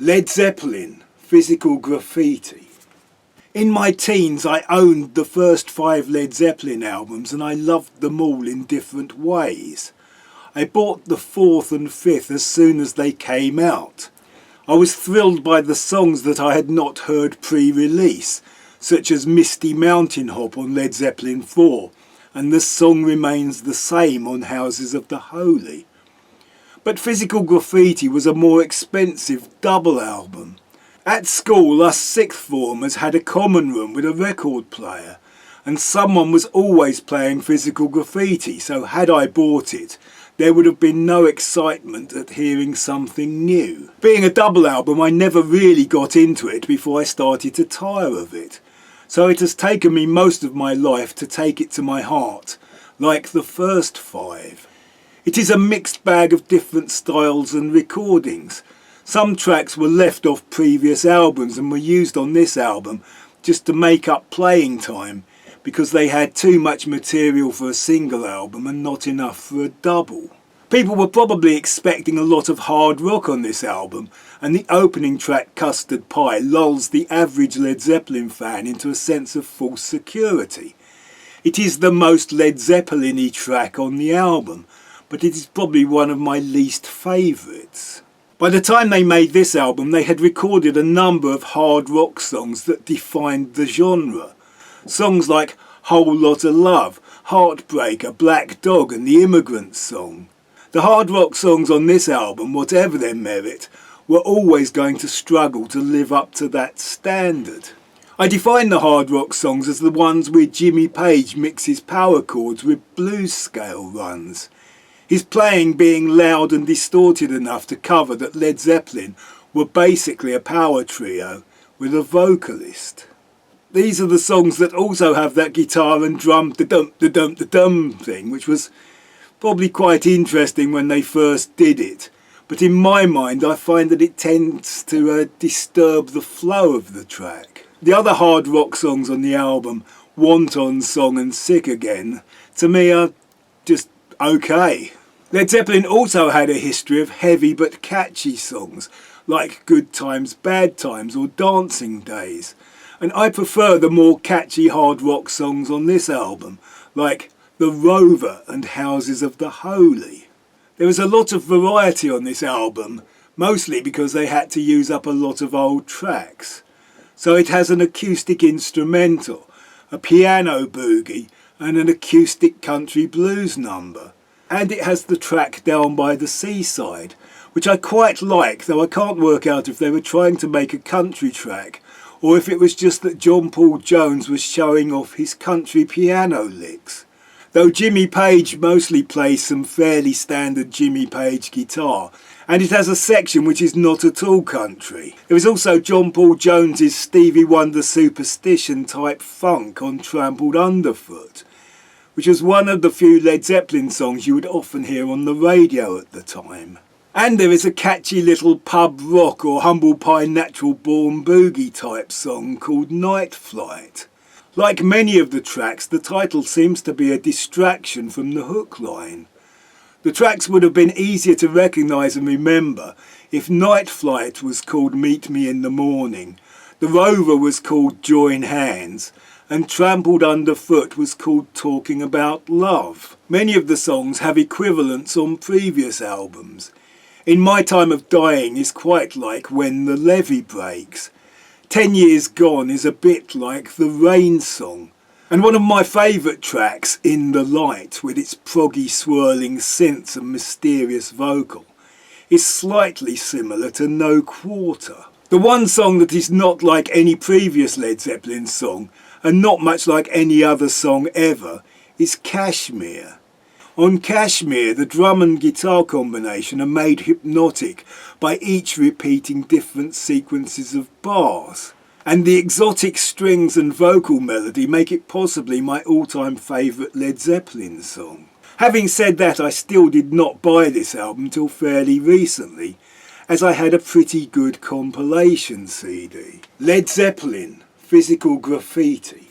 Led Zeppelin, Physical Graffiti. In my teens I owned the first 5 Led Zeppelin albums and I loved them all in different ways. I bought the 4th and 5th as soon as they came out. I was thrilled by the songs that I had not heard pre-release, such as Misty Mountain Hop on Led Zeppelin 4, and the song remains the same on Houses of the Holy. But Physical Graffiti was a more expensive double album. At school, us sixth formers had a common room with a record player, and someone was always playing Physical Graffiti, so had I bought it, there would have been no excitement at hearing something new. Being a double album, I never really got into it before I started to tire of it, so it has taken me most of my life to take it to my heart, like the first 5. It is a mixed bag of different styles and recordings. Some tracks were left off previous albums and were used on this album just to make up playing time because they had too much material for a single album and not enough for a double. People were probably expecting a lot of hard rock on this album, and the opening track Custard Pie lulls the average Led Zeppelin fan into a sense of false security. It is the most Led Zeppelin-y track on the album, but it is probably one of my least favourites. By the time they made this album, they had recorded a number of hard rock songs that defined the genre. Songs like Whole Lotta Love, Heartbreaker, Black Dog and The Immigrant Song. The hard rock songs on this album, whatever their merit, were always going to struggle to live up to that standard. I define the hard rock songs as the ones where Jimmy Page mixes power chords with blues scale runs. His playing being loud and distorted enough to cover that Led Zeppelin were basically a power trio with a vocalist. These are the songs that also have that guitar and drum da-dum thing, which was probably quite interesting when they first did it. But in my mind I find that it tends to disturb the flow of the track. The other hard rock songs on the album, Want On Song and Sick Again, to me are just okay. Led Zeppelin also had a history of heavy but catchy songs like Good Times, Bad Times or Dancing Days, and I prefer the more catchy hard rock songs on this album like The Rover and Houses of the Holy. There was a lot of variety on this album, mostly because they had to use up a lot of old tracks. So it has an acoustic instrumental, a piano boogie and an acoustic country blues number. And it has the track Down by the Seaside, which I quite like, though I can't work out if they were trying to make a country track or if it was just that John Paul Jones was showing off his country piano licks. Though Jimmy Page mostly plays some fairly standard Jimmy Page guitar, and it has a section which is not at all country. There is also John Paul Jones's Stevie Wonder Superstition type funk on Trampled Underfoot, which was one of the few Led Zeppelin songs you would often hear on the radio at the time. And there is a catchy little pub rock or humble pie natural born boogie type song called Night Flight. Like many of the tracks, the title seems to be a distraction from the hook line. The tracks would have been easier to recognise and remember if Night Flight was called Meet Me in the Morning, The Rover was called Join Hands, and Trampled Underfoot was called Talking About Love. Many of the songs have equivalents on previous albums. In My Time of Dying is quite like When the Levee Breaks. 10 Years Gone is a bit like the Rain Song. And one of my favourite tracks, In the Light, with its proggy swirling synths and mysterious vocal, is slightly similar to No Quarter. The one song that is not like any previous Led Zeppelin song, and not much like any other song ever, is Kashmir. On Kashmir, the drum and guitar combination are made hypnotic by each repeating different sequences of bars, and the exotic strings and vocal melody make it possibly my all-time favourite Led Zeppelin song. Having said that, I still did not buy this album till fairly recently, as I had a pretty good compilation CD. Led Zeppelin, Physical Graffiti.